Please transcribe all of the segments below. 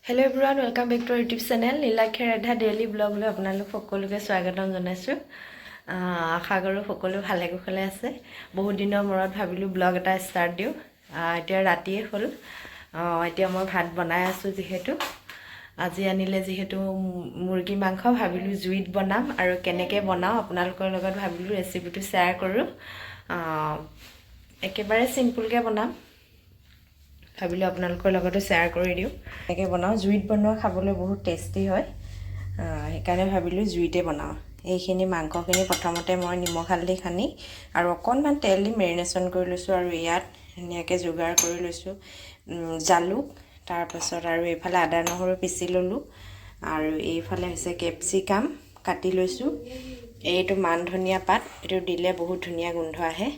Hello everyone, welcome back to our YouTube channel Nilakhiaradhyadailyvlogs লৈ আপোনালোক সকলোকে স্বাগতম জনাইছো। আশা কৰো সকলো ভালে কুশলে আছে। বহুত দিনৰ মূৰত ভাবিলো ব্লগ এটা ষ্টাৰ্ট দিও। এতিয়া ৰাতিয়ে হ'ল। এতিয়া মই ভাত বনাই আছো যেহেতু আজি আনিলে যেহেতু মুৰ্গী মাংস ভাবিলো জুইত বনাম আৰু কেনেকৈ বনাও আপোনালোকৰ লগত ভাবিলো ৰেচিপিটো শেয়াৰ কৰো। একেবাৰে সিম্পলকৈ বনাম। ভাবিলো আপোনালোকৰ লগতো শেয়াৰ কৰি দিও। এনেকৈ বনাও জুইত বনোৱা খাবলৈ বহুত টেষ্টি হয়। সেইকাৰণে ভাবিলো জুইতে বনাও। এইখিনি মাংসখিনি প্ৰথমতে মই নিমখ হালধি খানি আৰু অকণমান তেল দি মেৰিনেশ্যন কৰি লৈছো আৰু ইয়াত ধুনীয়াকৈ যোগাৰ কৰি লৈছো জালুক, তাৰ পাছত আৰু এইফালে আদা নহৰু পিচি ললো আৰু এইফালে হৈছে কেপচিকাম কাটি লৈছো। এইটো মান ধনিয়া পাত, এইটো দিলে বহুত ধুনীয়া গোন্ধ আহে।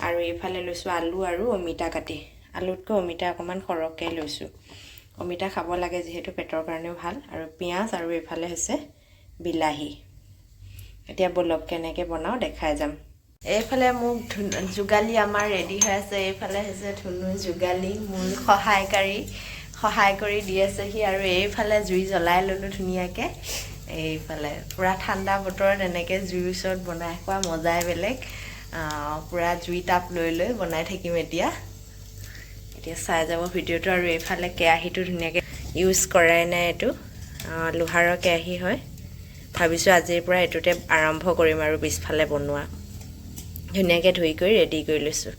আৰু এইফালে লৈছো আলু আৰু অমিতা কাটি। আলুতকৈ অমিতা অকণমান সৰহকৈ লৈছো। অমিতা খাব লাগে যেহেতু পেটৰ কাৰণেও ভাল। আৰু পিঁয়াজ আৰু এইফালে হৈছে বিলাহী। এতিয়া বলক কেনেকৈ বনাও দেখাই যাম। এইফালে মোক যোগালী আমাৰ ৰেডি হৈ আছে। এইফালে হৈছে ধুনু যোগালী মোৰ সহায় কৰি দি আছেহি আৰু এইফালে জুই জ্বলাই ল'লো ধুনীয়াকৈ। এইফালে পুৰা ঠাণ্ডা বতৰত এনেকৈ জুইৰ ওচৰত বনাই খোৱা মজাই বেলেগ। পুৰা জুই তাপ লৈ বনাই থাকিম এতিয়া চাই যাব ভিডিঅ'টো। আৰু এইফালে কেৰাহীটো ধুনীয়াকৈ ইউজ কৰাই নাই, এইটো লোহাৰৰ কেৰাহী হয়। ভাবিছোঁ আজিৰ পৰা এইটোতে আৰম্ভ কৰিম আৰু পিছফালে বনোৱা। ধুনীয়াকৈ ধুই কৰি ৰেডি কৰি লৈছোঁ।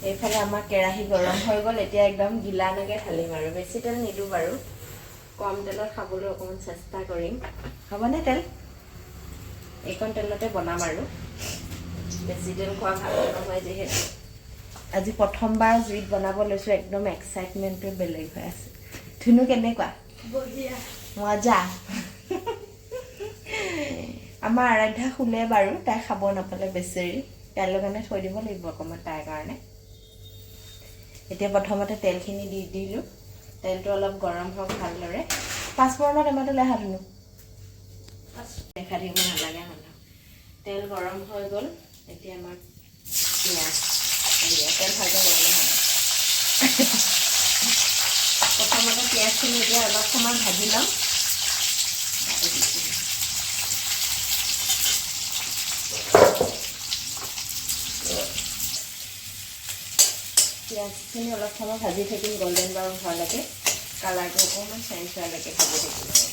এইফালে আমাৰ কেৰাহী গৰম হৈ গ'ল। এতিয়া একদম গিলানকৈ ঢালিম আৰু বেছি তেল নিদিওঁ বাৰু। কম তেলত খাবলৈ অকণমান চেষ্টা কৰিম। হ'বনে তেল? এইকণ তেলতে বনাম আৰু বেছি তেল খোৱা ভাল নহয় যিহেতু। আজি প্ৰথমবাৰ জুইত বনাব লৈছোঁ। একদম এক্সাইটমেণ্টটো বেলেগ হৈ আছে। ধুনু কেনেকুৱা? বঢ়িয়া, মজা। আমাৰ আৰাধ্যা শুলে বাৰু, তাই খাব নাপালে বেচেৰি। তাইৰ কাৰণে থৈ দিব লাগিব অকণমান তাইৰ কাৰণে। এতিয়া প্ৰথমতে তেলখিনি দি দিলোঁ। তেলটো অলপ গৰম হওক ভালদৰে। পাঁচফোৰণত টেমাটো লৈ আহা ধুনু। দেখা থাকিব নালাগে মানুহ। তেল গৰম হৈ গ'ল। এতিয়া আমাৰ পিঁয়াজ তেল ভালকৈ গৰম হ'ব। প্ৰথমতে পিঁয়াজখিনি এতিয়া অলপ সময় ভাজি ল'ম। পিঁয়াজখিনি অলপ সময় ভাজি থাকিম গল্ডেন ব্ৰাউন হোৱালৈকে। কালাৰটো অকণমান চেঞ্জ হোৱালৈকে ভাজি থাকিম।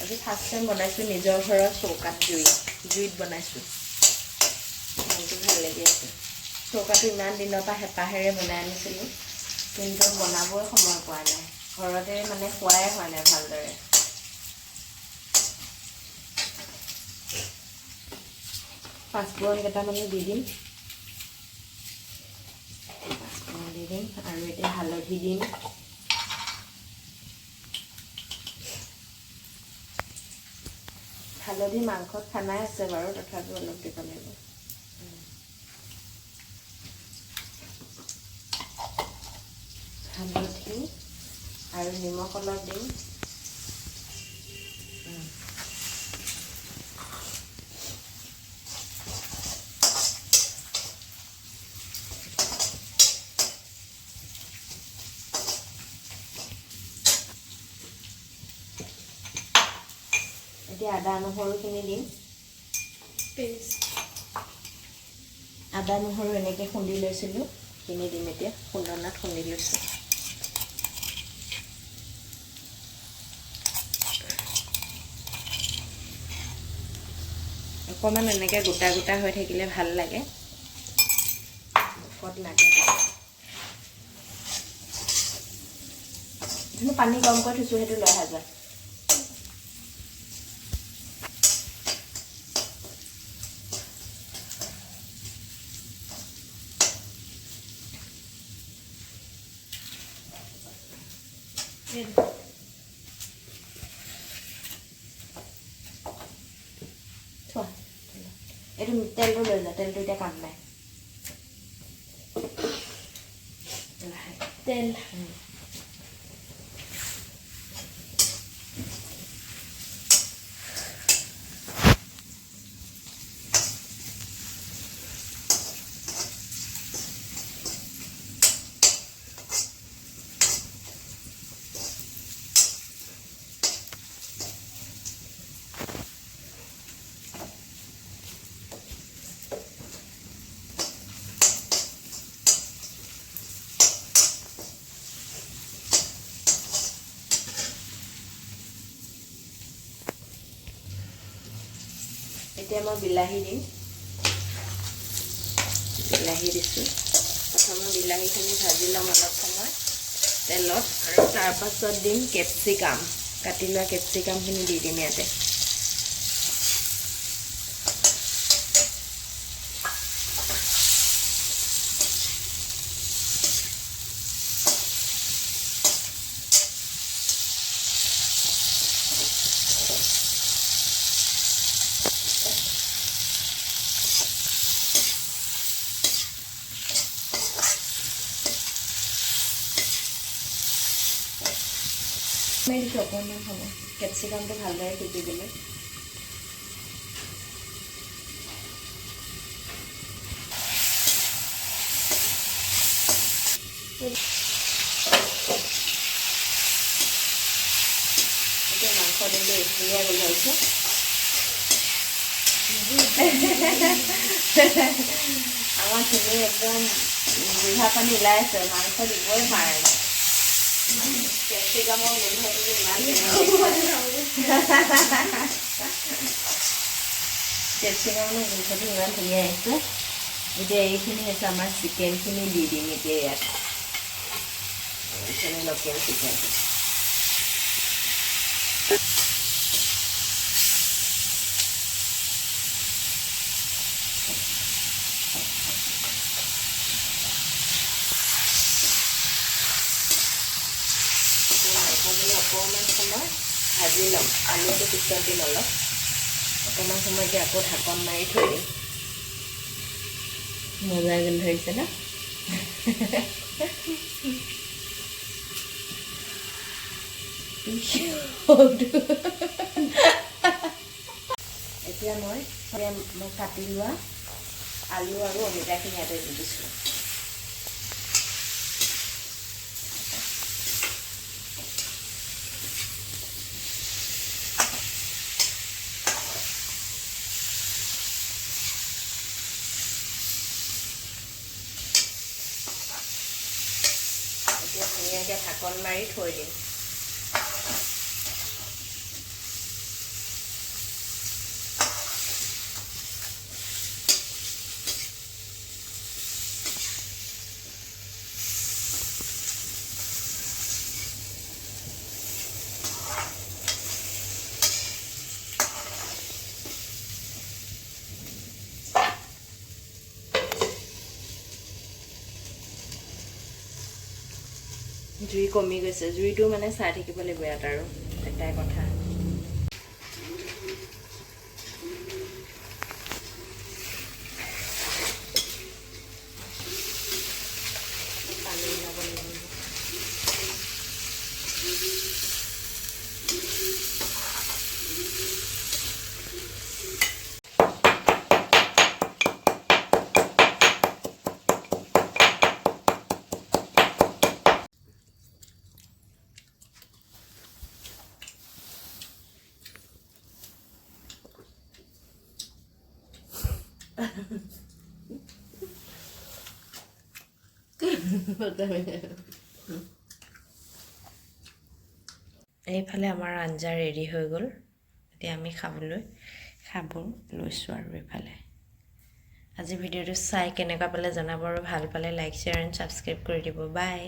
আজি ফাৰ্ষ্ট টাইম বনাইছোঁ নিজৰ ঘৰত চৌকাত জুইত বনাইছোঁ। মনটো ভাল লাগি আছে। চৌকাটো ইমান দিনৰ পৰা হেঁপাহেৰে বনাই আনিছিলোঁ, কিন্তু বনাবই সময় পোৱা নাই। ঘৰতে মানে খোৱাই হোৱা নাই ভালদৰে। পাঁচফোৰণ কেইটামানো দি দিম। আৰু এতিয়া হালধি দিম। হালধি মাংসত খানাই আছে বাৰু, তথাপিও অলপ দিব লাগিব। হালধি আৰু নিমখ অলপ দিম। এতিয়া আদা নহৰুখিনি দিম। আদা নহৰু এনেকৈ খুন্দি লৈছিলোঁ, সেইখিনি দিম। এতিয়া খুন্দনাত খুন্দি লৈছোঁ। অকণমান এনেকৈ গোটা গোটা হৈ থাকিলে ভাল লাগে। পানী কমকৈ থৈছোঁ, সেইটো লৈ অহা যোৱা। এইটো তেলটো লৈ যা, তেলটো এতিয়া কাম নাই। তেল এতিয়া মই বিলাহী দিম বিলাহী দিছোঁ প্ৰথমে বিলাহীখিনি ভাজি ল'ম অলপ সময় তেলত আৰু তাৰপাছত দিম কেপচিকাম কাটি লোৱা কেপচিকামখিনি দি দিম ইয়াতে দিছোঁ অকণমান সময় কেপচিকামটো ভালদৰে সিজিবলৈ এতিয়া মাংস দিলে ধুনীয়া গোন্ধাইছে আমাৰ খিনি একদম জিভা পানী ওলাই আছে মাংস দিবই পাৰে নাই কেপচিকামৰ গোন্ধটো ইমান কেপচিকামৰ গোন্ধটো ইমান ধুনীয়া আহিছে এতিয়া এইখিনি হৈছে আমাৰ চিকেনখিনি দি দিম এতিয়া ইয়াত এইখিনি লোকেল চিকেন অকণমান সময় ভাজি ল'ম আলুটো পিছত দিম অলপ অকণমান সময় এতিয়া আকৌ ঢাকন মাৰি থৈ দিম মজা গোন্ধ আহিছে ন এতিয়া মই কাটি লোৱা আলু আৰু অমিতাখিনি ইয়াতে দি দিছোঁ এতিয়া ধুনীয়াকৈ ঢাকন মাৰি থৈ দিম জুই কমি গৈছে জুইটো মানে চাই থাকিব লাগিব ইয়াত আৰু এটাই কথা পানী ওলাব লাগিব এইফালে আমাৰ আঞ্জা ৰেডি হৈ গ'ল এতিয়া আমি খাবলৈ খাব লৈছোঁ আৰু এইফালে আজি ভিডিঅ'টো চাই কেনেকুৱা পালে জনাব আৰু ভাল পালে লাইক শ্বেয়াৰ এণ্ড ছাবস্ক্ৰাইব কৰি দিব বাই